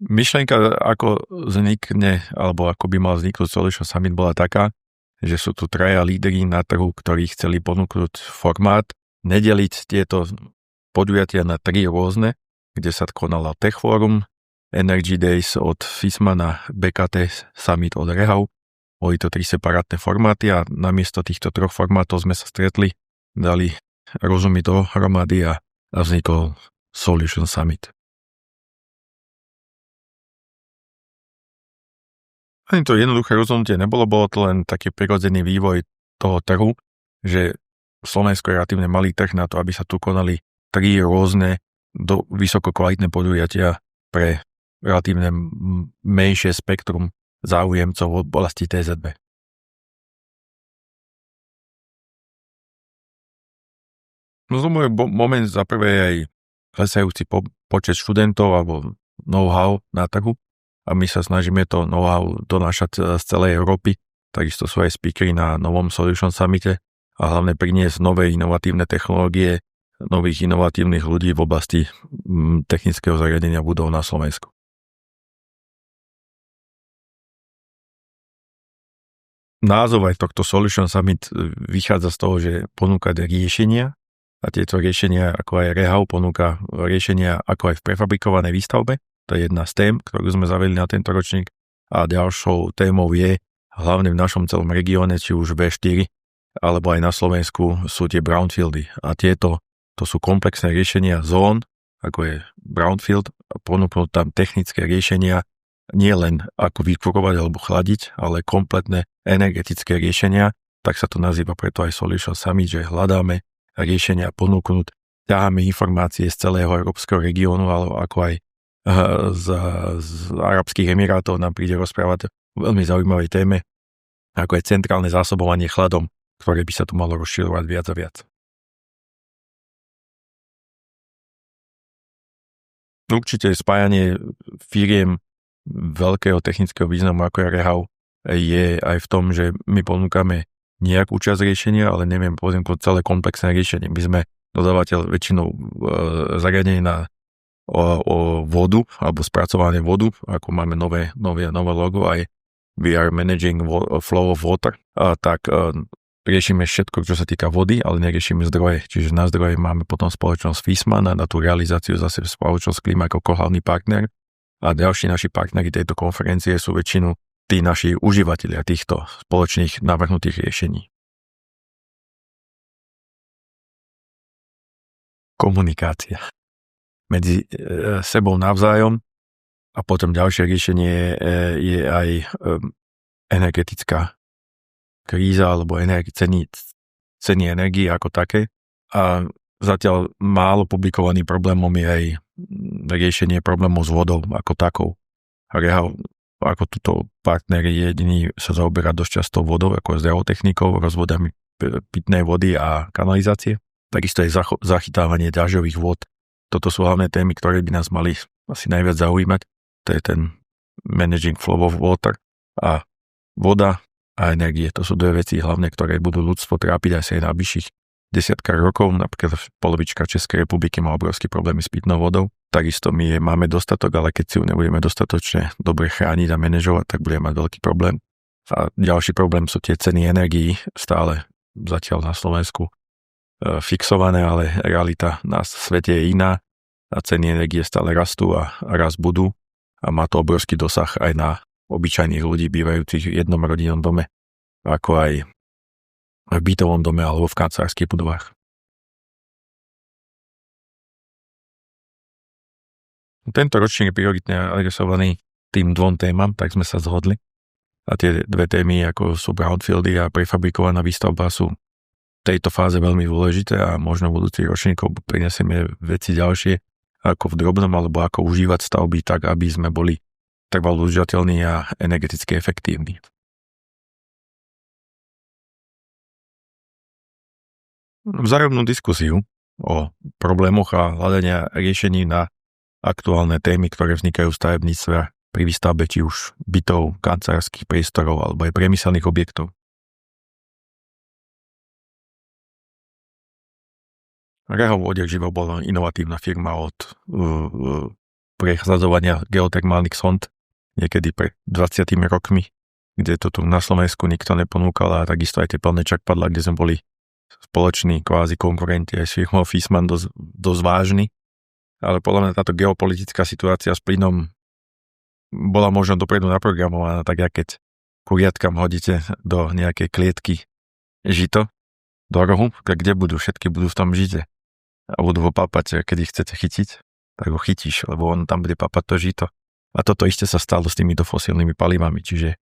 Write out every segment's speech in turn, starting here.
Myšlienka, ako vznikne, alebo ako by mal vzniknúť Solution Summit, bola taká, že sú tu traja líderi na trhu, ktorí chceli ponúknuť formát, nedeliť tieto podujatia na 3 rôzne, kde sa konala Tech Forum, Energy Days od FISMA a BKT Summit od Rehau. Boli to 3 separátne formáty a namiesto týchto 3 formátov sme sa stretli, dali rozumieť dohromady a vznikol Solution Summit. Ani to jednoduché rozhodnutie nebolo, bolo to len taký prirodzený vývoj toho trhu, že Slovensko je relatívne malý trh na to, aby sa tu konali 3 rôzne vysokokvalitné podujatia pre relatívne menšie spektrum záujemcov v oblasti TZB. No to môj moment za prvé je aj klesajúci počet študentov alebo know-how na trhu, a my sa snažíme to know-how donášať z celej Európy. Takisto sú aj speakery na novom Solution Summite a hlavne priniesť nové inovatívne technológie, nových inovatívnych ľudí v oblasti technického zariadenia budov na Slovensku. Názov aj tohto Solution Summit vychádza z toho, že ponúka riešenia a tieto riešenia, ako aj Rehau, ponúka riešenia ako aj v prefabrikovanej výstavbe. To je jedna z tém, ktorú sme zavedli na tento ročník. A ďalšou témou je, hlavne v našom celom regióne, či už V4, alebo aj na Slovensku, sú tie brownfieldy. A to sú komplexné riešenia zón, ako je brownfield, a ponúknúť tam technické riešenia, nie len ako vykurovať alebo chladiť, ale kompletné energetické riešenia. Tak sa to nazýva preto aj Solution Summit, že hľadáme riešenia ponúknuť, ťaháme informácie z celého európskeho regiónu, alebo ako aj z Arabských Emirátov nám príde rozprávať o veľmi zaujímavej téme, ako je centrálne zásobovanie chladom, ktoré by sa tu malo rozširovať viac a viac. Určite spájanie firiem veľkého technického významu, ako je Rehau, je aj v tom, že my ponúkame nejakú časť riešenia, ale neviem pozrieť celé komplexné riešenie. My sme dodávateľ väčšinou zariadení o vodu alebo spracovanie vodu, ako máme nové logo, aj we are managing flow of water, tak riešime všetko, čo sa týka vody, ale neriešime zdroje. Čiže na zdroje máme potom spoločnosť FISMA, na tú realizáciu zase spoločnosť Klima ako hlavný partner, a ďalší naši partneri tejto konferencie sú väčšinu tí naši užívateľia týchto spoločných navrhnutých riešení. Komunikácia medzi sebou navzájom a potom ďalšie riešenie je aj energetická kríza alebo ceny energie ako také. A zatiaľ málo publikovaný problémom je aj riešenie problémov s vodou ako takou. Rehau ako tuto partner jediný sa zaoberá dosť často vodou, ako zdravotechnikou, rozvodami pitnej vody a kanalizácie. Takisto je zachytávanie dažďových vôd. Toto sú hlavné témy, ktoré by nás mali asi najviac zaujímať. To je ten managing flow of water a voda a energie. To sú dve veci hlavne, ktoré budú ľudstvo trápiť asi aj na najbližších desiatkách rokov. Napríklad polovička Českej republiky má obrovský problém s pitnou vodou. Takisto my máme dostatok, ale keď si ju nebudeme dostatočne dobre chrániť a manažovať, tak budeme mať veľký problém. A ďalší problém sú tie ceny energií, stále zatiaľ na Slovensku fixované, ale realita na svete je iná a ceny energie stále rastú a rast budú a má to obrovský dosah aj na obyčajných ľudí bývajúcich v jednom rodinnom dome, ako aj v bytovom dome alebo v kancelárskych budovách. Tento ročník je prioritne adresovaný tým 2 témam, tak sme sa zhodli. A tie 2 témy, ako sú brownfieldy a prefabrikovaná výstavba, sú v tejto fáze veľmi dôležité a možno budúcich ročníkov prinesieme veci ďalšie, ako v drobnom, alebo ako užívať stavby tak, aby sme boli trvalo udržateľní a energeticky efektívni. Vzájomnú diskusiu o problémoch a hľadania riešení na aktuálne témy, ktoré vznikajú v stavebníctve pri výstavbe či už bytov, kancelárskych priestorov alebo aj priemyselných objektov. Rehau odjak živo bola inovatívna firma od presadzovania geotermálnych sond niekedy pred 20 rokmi, kde to tu na Slovensku nikto neponúkal a takisto aj tie plné čakpadlá, kde sme boli spoloční kvázi konkurenti aj s firmou Fissmann dosť vážny. Ale podľa mňa táto geopolitická situácia s plynom bola možno dopredu naprogramovaná, tak jak keď kuriatkam hodíte do nejakej klietky žito do rohu, tak kde budú? Všetky budú v tom žite. A budú ho papať, keď ich chcete chytiť, tak ho chytíš, lebo on tam bude papať to žito. A toto ešte sa stalo s týmito fosílnymi palivami, čiže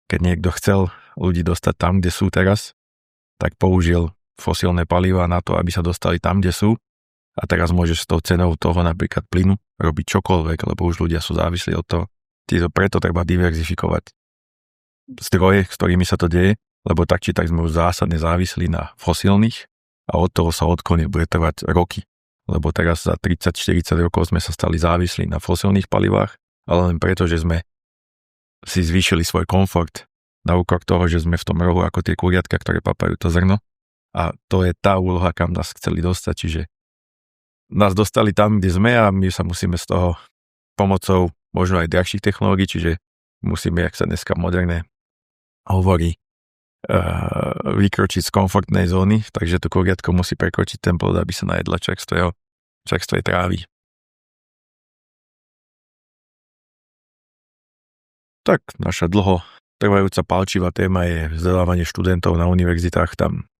keď niekto chcel ľudí dostať tam, kde sú teraz, tak použil fosílne paliva na to, aby sa dostali tam, kde sú. A teraz môžeš s tou cenou toho napríklad plynu robiť čokoľvek, lebo už ľudia sú závislí od toho. Preto treba diverzifikovať zdroje, s ktorými sa to deje, lebo tak či tak sme už zásadne závislí na fosílnych a od toho sa odklonie bude trvať roky. Lebo teraz za 30-40 rokov sme sa stali závislí na fosílnych palivách, ale len preto, že sme si zvýšili svoj komfort na úkor toho, že sme v tom rohu ako tie kuriatka, ktoré papajú to zrno. A to je tá úloha, kam nás chceli dostať, čiže nás dostali tam, kde sme a my sa musíme z toho pomocou možno aj drahších technológií, čiže musíme, jak sa dneska moderne hovorí, vykročiť z komfortnej zóny, takže to kuriatko musí prekročiť ten plod, aby sa najedla čerstvej trávy. Tak naša dlho trvajúca palčivá téma je vzdelávanie študentov na univerzitách. Tam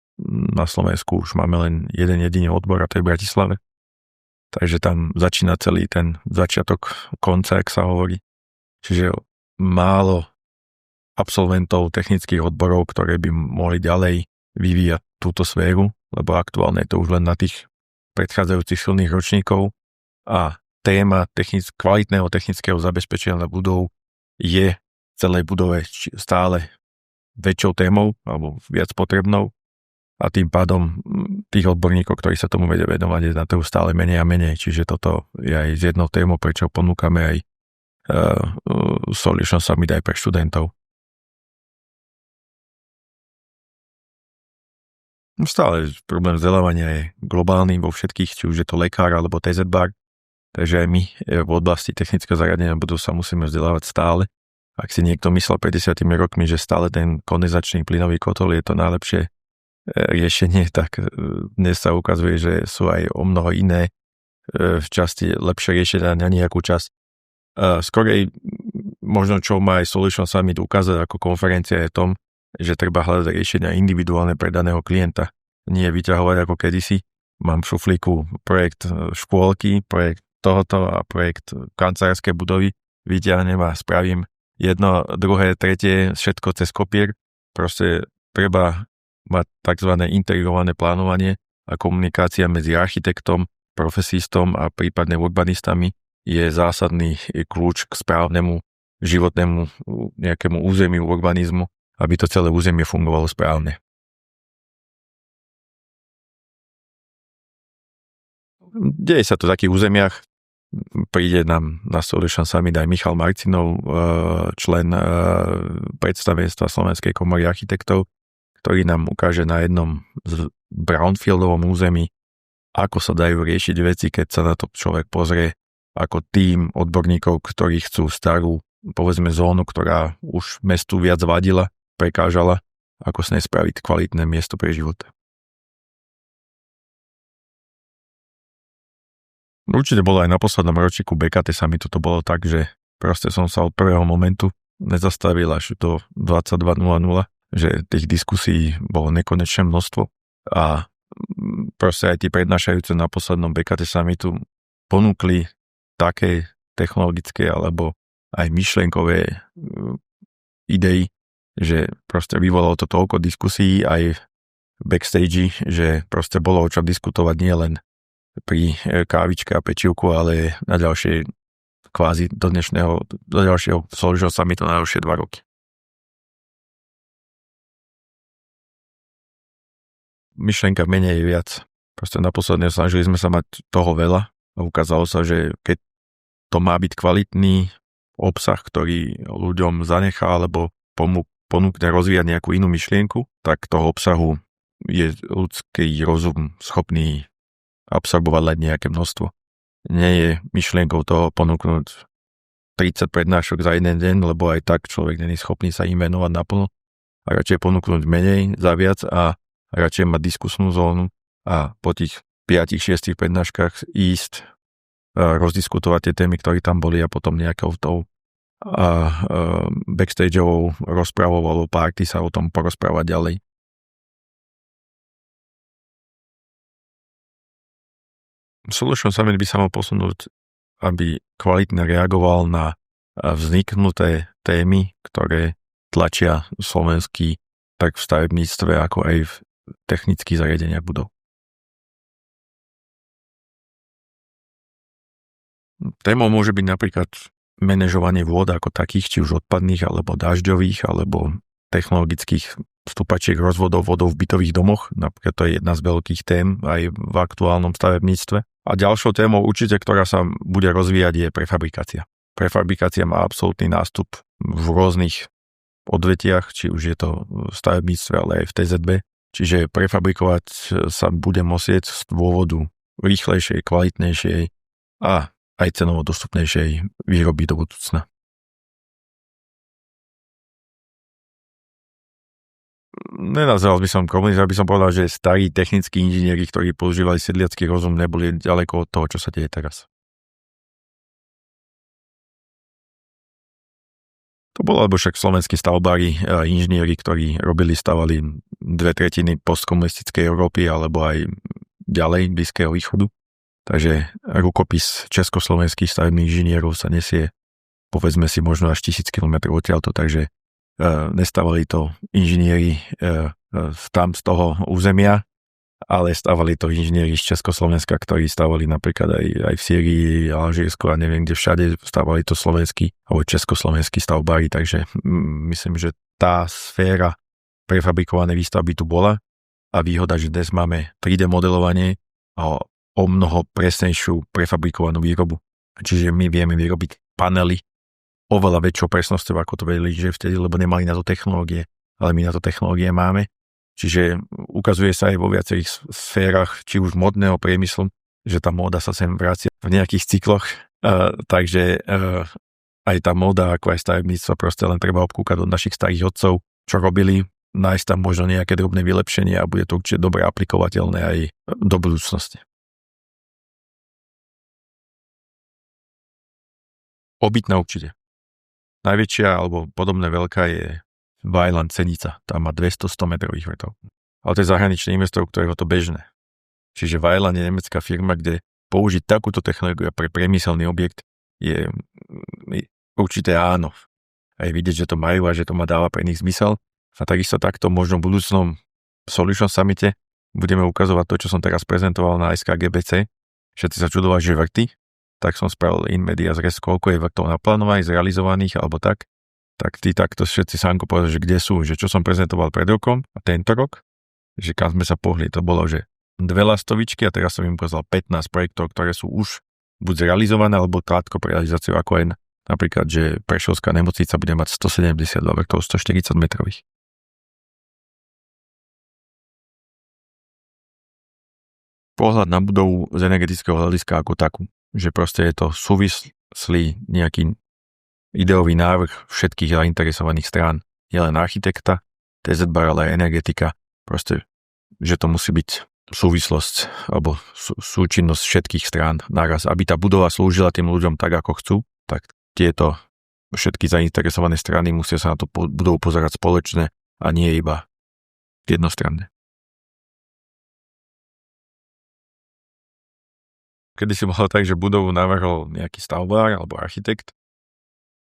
na Slovensku už máme len jeden jediný odbor a to je v Bratislave. Takže tam začína celý ten začiatok konca, jak sa hovorí. Čiže málo absolventov technických odborov, ktoré by mohli ďalej vyvíjať túto sféru, lebo aktuálne je to už len na tých predchádzajúcich silných ročníkov a téma kvalitného technického zabezpečenia budov je v celej budove stále väčšou témou alebo viac potrebnou a tým pádom tých odborníkov, ktorí sa tomu vedia venovať, je na to stále menej a menej. Čiže toto je aj z jednou témou, prečo ponúkame aj Solution Summit aj pre študentov. Stále problém vzdelávania je globálny vo všetkých, či už je to lekár alebo TZ bar, takže aj my v oblasti technického zariadenia budú sa musíme vzdelávať stále. Ak si niekto myslel 50 rokmi, že stále ten kondenzačný plynový kotol je to najlepšie riešenie, tak dnes sa ukazuje, že sú aj o mnoho iné v časti lepšie riešenia na nejakú časť. Skorej možno, čo má aj Solution Summit ukázať ako konferencia je tom, že treba hľadať riešenia individuálne pre daného klienta. Nie vyťahovať ako kedysi. Mám v šuflíku projekt škôlky, projekt tohoto a projekt kancelárskej budovy. Vyťahnem a spravím jedno, druhé, tretie, všetko cez kopier. Proste treba mať tzv. Integrované plánovanie a komunikácia medzi architektom, profesistom a prípadne urbanistami je zásadný kľúč k správnemu životnému nejakému územiu urbanizmu, aby to celé územie fungovalo správne. Deje sa to v takých územiach. Príde nám na Solution Summit aj Michal Marcinov, člen predstavenstva Slovenskej komory architektov, ktorý nám ukáže na jednom brownfieldovom území, ako sa dajú riešiť veci, keď sa na to človek pozrie ako tím odborníkov, ktorí chcú starú, povedzme, zónu, ktorá už mestu viac vadila, prekážala, ako s nej spraviť kvalitné miesto pre život. Určite bolo aj na poslednom ročníku BKT Summitu to bolo tak, že proste som sa od prvého momentu nezastavil až do 22.00, že tých diskusí bolo nekonečné množstvo a proste aj tí prednášajúce na poslednom BKT Summitu ponúkli také technologické alebo aj myšlienkové idei, že proste vyvolalo to toľko diskusí aj v backstage, že proste bolo o čom diskutovať nie len pri kávičke a pečivku, ale na ďalšie kvázi do ďalšieho Solution Summitu na ďalšie 2 roky. Myšlienka menej je viac. Proste naposledne snažili sme sa mať toho veľa a ukázalo sa, že keď to má byť kvalitný obsah, ktorý ľuďom zanechá alebo ponúkne rozvíjať nejakú inú myšlienku, tak toho obsahu je ľudský rozum schopný absorbovať len nejaké množstvo. nie je myšlienkou toho ponúknuť 30 prednášok za jeden deň, lebo aj tak človek nie je schopný sa im venovať naplno a radšej ponúknuť menej za viac a radšej mať diskusnú zónu a po tých 5-6 prednáškach ísť rozdiskutovať tie témy, ktoré tam boli a potom nejakou tou backstageovou rozprávou alebo party sa o tom porozprávať ďalej. Solution Summit by sa mal posunúť, aby kvalitne reagoval na vzniknuté témy, ktoré tlačia slovenský tak v stavebníctve, ako aj v technických zariadeniach budov. Témou môže byť napríklad manažovanie vôd ako takých, či už odpadných, alebo dažďových, alebo technologických vstupačiek rozvodov vodov v bytových domoch. Napríklad to je jedna z veľkých tém aj v aktuálnom stavebníctve. A ďalšou témou určite, ktorá sa bude rozvíjať, je prefabrikácia. Prefabrikácia má absolútny nástup v rôznych odvetiach, či už je to v stavebníctve, ale aj v TZB. Čiže prefabrikovať sa bude musieť z dôvodu rýchlejšej, kvalitnejšej a aj cenovo dostupnejšej výroby do budúcna. Nenazval by som komunizm, aby som povedal, že starí technickí inžinieri, ktorí používali sedliacky rozum, neboli ďaleko od toho, čo sa deje teraz. To bolo, lebo však slovenskí stavbári, inžinieri, ktorí stavali 2/3 postkomunistickej Európy alebo aj ďalej Blízkeho východu. Takže rukopis československých stavebných inžinierov sa nesie, povedzme si, možno až 1000 km odtiaľto, takže nestávali to inžinieri tam z toho územia, ale stávali to inžinieri z Československa, ktorí stávali napríklad aj v Sýrii, Alžírsku a neviem kde všade, stávali to slovenskí alebo československí stavbári, takže myslím, že tá sféra prefabrikovanej výstavby tu bola a výhoda, že dnes máme 3D modelovanie a o mnoho presnejšiu prefabrikovanú výrobu. Čiže my vieme vyrobiť panely oveľa väčšou presnosťou, ako to vedeli, že vtedy, lebo nemali na to technológie, ale my na to technológie máme. Čiže ukazuje sa aj vo viacerých sférach, či už modného priemyslu, že tá móda sa sem vracia v nejakých cykloch, takže aj tá móda, ako aj stavebníctvo, proste len treba obkúkať od našich starých otcov, čo robili, nájsť tam možno nejaké drobné vylepšenie a bude to určite dobre aplikovateľné aj do budúcnosti. Obytná určite. Najväčšia alebo podobne veľká je Weiland Senica. Tam má 200 metrových vrtov. Ale to je zahraničný investor, ktorého to bežné. Čiže Weiland je nemecká firma, kde použiť takúto technológiu pre priemyselný objekt je určité áno. A je vidieť, že to majú a že to má dáva pre nich zmysel. A takisto takto možno v budúcnom Solution Summite budeme ukazovať to, čo som teraz prezentoval na SKGBC. Všetci sa čudovali, že vrty. Tak som spravil in medias res, koľko je vrtov naplánovaných, zrealizovaných alebo tak tí takto všetci sánko povedali, že kde sú, že čo som prezentoval pred rokom a tento rok, že kam sme sa pohli, to bolo, že 2 lastovičky a teraz som im ukázal 15 projektov, ktoré sú už buď zrealizované alebo krátko pre realizáciu, ako aj napríklad, že Prešovská nemocnica bude mať 172 vrtov 140 metrových. Pohľad na budovu z energetického hľadiska ako takú. Že proste je to súvislý nejaký ideový návrh všetkých zainteresovaných strán. Nie len architekta, TZ-bar, ale aj energetika. Proste, že to musí byť súvislosť alebo súčinnosť všetkých strán naraz. Aby tá budova slúžila tým ľuďom tak, ako chcú, tak tieto všetky zainteresované strany musia sa na to budovu pozerať spoločne a nie iba jednostranne. Kedy si bolo tak, že budovu navrhol nejaký stavbár alebo architekt,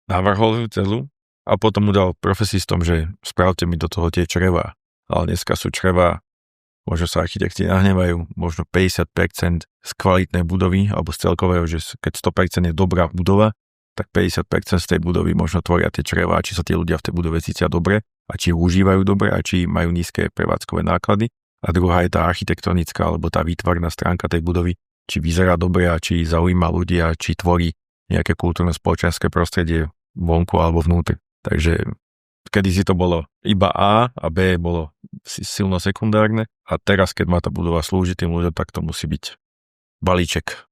navrhol ju celú a potom mu dal profesistom, že spravte mi do toho tie črevá. Ale dneska sú črevá, možno sa architekti nahnevajú, možno 50% z kvalitnej budovy alebo z celkového, že keď 100% je dobrá budova, tak 50% z tej budovy možno tvoria tie črevá, či sa tí ľudia v tej budove cítia dobre a či užívajú dobre a či majú nízke prevádzkové náklady. A druhá je tá architektonická alebo tá výtvarná stránka tej budovy, či vyzerá dobre a či zaujíma ľudia, či tvorí nejaké kultúrno-spoločenské prostredie vonku alebo vnútri. Takže kedysi to bolo iba A a B bolo silno sekundárne a teraz, keď má tá budova slúžiť tým ľuďom, tak to musí byť balíček.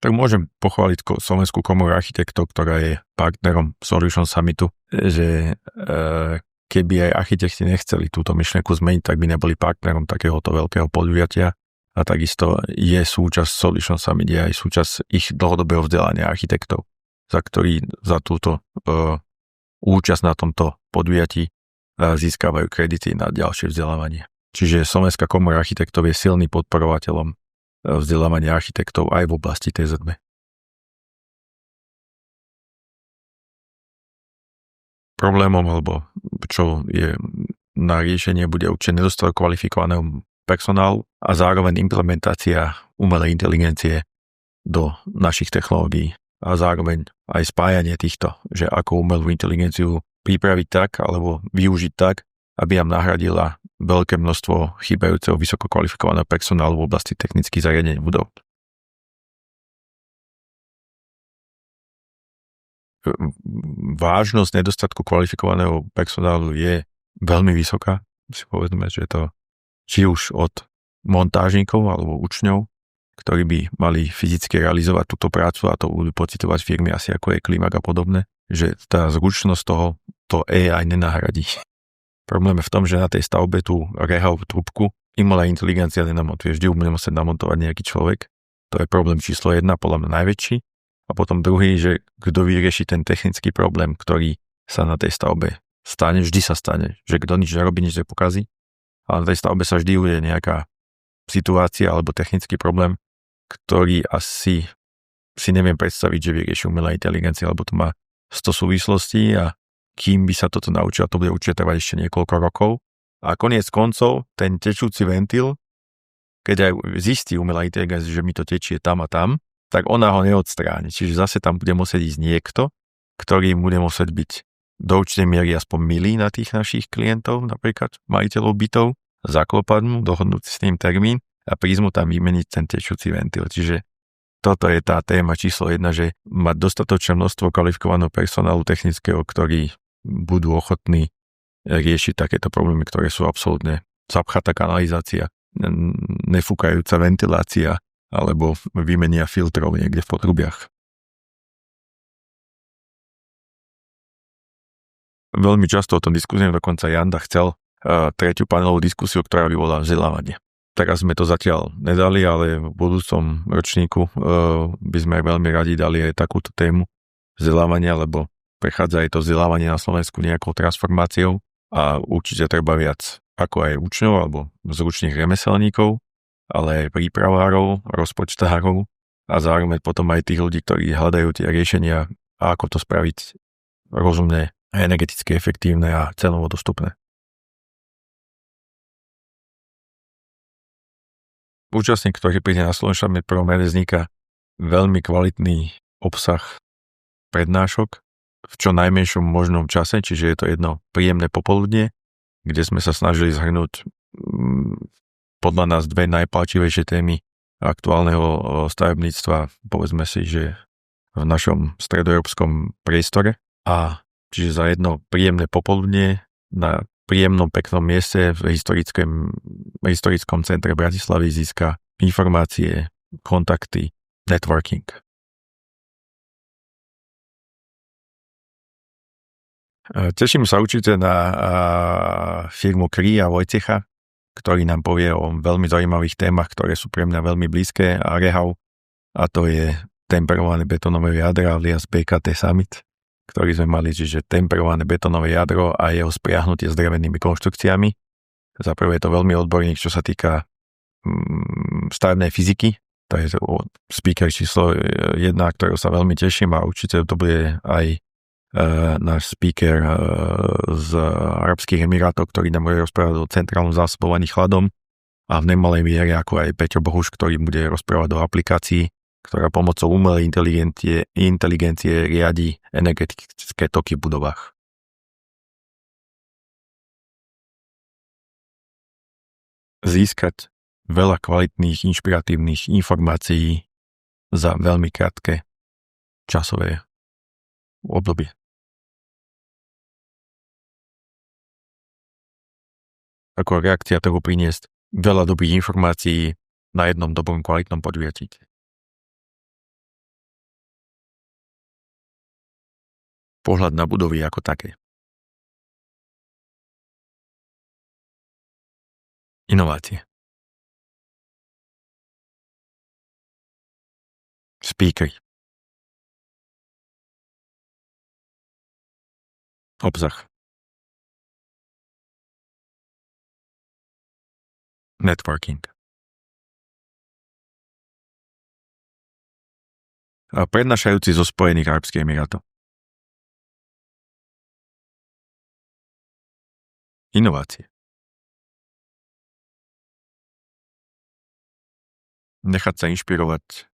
Tak môžem pochváliť Slovenskú komoru architektov, ktorá je partnerom Solution Summitu, že keby aj architekti nechceli túto myšlienku zmeniť, tak by neboli partnerom takéhoto veľkého podujatia. A takisto je súčasť Solution Summit, je aj súčasť ich dlhodobého vzdelania architektov, za túto účasť na tomto podujatí získavajú kredity na ďalšie vzdelávanie. Čiže Slovenská komora architektov je silný podporovateľom vzdelávania architektov aj v oblasti TZB. Problémom, alebo čo je na riešenie, bude určite nedostatok kvalifikovaného personálu a zároveň implementácia umelej inteligencie do našich technológií a zároveň aj spájanie týchto, že ako umelú inteligenciu pripraviť tak alebo využiť tak, aby nám nahradila veľké množstvo chýbajúceho vysoko kvalifikovaného personálu v oblasti technických zariadení budov. Vážnosť nedostatku kvalifikovaného personálu je veľmi vysoká. Si povedzme, že to či už od montážnikov alebo učňov, ktorí by mali fyzicky realizovať túto prácu, a to budú pocitovať firmy asi ako je Klimak a podobné, že tá zručnosť toho to AI nenahradí. Problém je v tom, že na tej stavbe tú rehavú trúbku umelá inteligencia nenamontuje. Vždy bude musieť namontovať nejaký človek. To je problém číslo 1, podľa mňa najväčší. A potom druhý, že kto vyrieši ten technický problém, ktorý sa na tej stavbe stane, vždy sa stane. Že kto nič nerobí, nič nepokazí. Ale na tej stavbe sa vždy udeje nejaká situácia alebo technický problém, ktorý asi si neviem predstaviť, že vyrieši umelá inteligencia, lebo to má 100 súvislostí a kým by sa toto naučil, to bude určite trvať ešte niekoľko rokov. A koniec koncov, ten tečúci ventil, keď aj zistí umelá inteligencia, že mi to tečie tam a tam, tak ona ho neodstráni. Čiže zase tam bude musieť ísť niekto, ktorý bude musieť byť do určitej miery aspoň milý na tých našich klientov, napríklad majiteľov bytov, zaklopať mu, dohodnúť s ním termín a prísť mu tam vymeniť ten tečúci ventil. Čiže toto je tá téma číslo 1, že mať dostatočné množstvo kvalifikovaného personálu technického, ktorí budú ochotní riešiť takéto problémy, ktoré sú absolútne zapchatá kanalizácia, nefúkajúca ventilácia alebo vymenia filtrov niekde v potrubiach. Veľmi často o tom diskutujem, dokonca Janda chcel tretiu panelovú diskusiu, ktorá by bola vzdelávanie. Teraz sme to zatiaľ nedali, ale v budúcom ročníku by sme veľmi radi dali aj takúto tému vzdelávania, lebo prechádza aj to vzdelávanie na Slovensku nejakou transformáciou a určite treba viac ako aj učňov alebo zručných remeselníkov, ale aj prípravárov, rozpočtárov a zároveň potom aj tých ľudí, ktorí hľadajú tie riešenia a ako to spraviť rozumne, energeticky efektívne a cenovo dostupné. Účastník, ktorý príde na Solution Summit, prvom rade vzniká veľmi kvalitný obsah prednášok v čo najmenšom možnom čase, čiže je to jedno príjemné popoludnie, kde sme sa snažili zhrnúť podľa nás dve najpálčivejšie témy aktuálneho stavebníctva, povedzme si, že v našom stredoeurópskom priestore. A čiže za jedno príjemné popoludnie na príjemnom peknom mieste v historickom centre Bratislavy získa informácie, kontakty, networking. Teším sa určite na firmu Kri a Vojtecha, ktorý nám povie o veľmi zaujímavých témach, ktoré sú pre mňa veľmi blízke a rehau, a to je temperované betónové jadro alias BKT Summit, ktorý sme mali, čiže temperované betónové jadro a jeho spriahnutie s drevenými konštrukciami. Za prvé je to veľmi odborník, čo sa týka stavebnej fyziky, to je speaker číslo 1, ktorého sa veľmi teším, a určite to bude aj náš speaker z Arabských Emirátov, ktorý nám bude rozprávať o centrálnom zásobovaní chladom, a v nemalej miere ako aj Peťo Bohuš, ktorý bude rozprávať o aplikácii, ktorá pomocou umelej inteligencie riadi energetické toky v budovách. Získať veľa kvalitných, inšpiratívnych informácií za veľmi krátke časové obdobie. Ako reakcia toho priniesť veľa dobrých informácií na jednom dobrom kvalitnom podujatí. pohľad na budovy ako také. Inovácie. Speakery. Obsah. Networking. A prednášajúci zo Spojených arabských emirátov. Inovácie. Nechať sa inšpirovať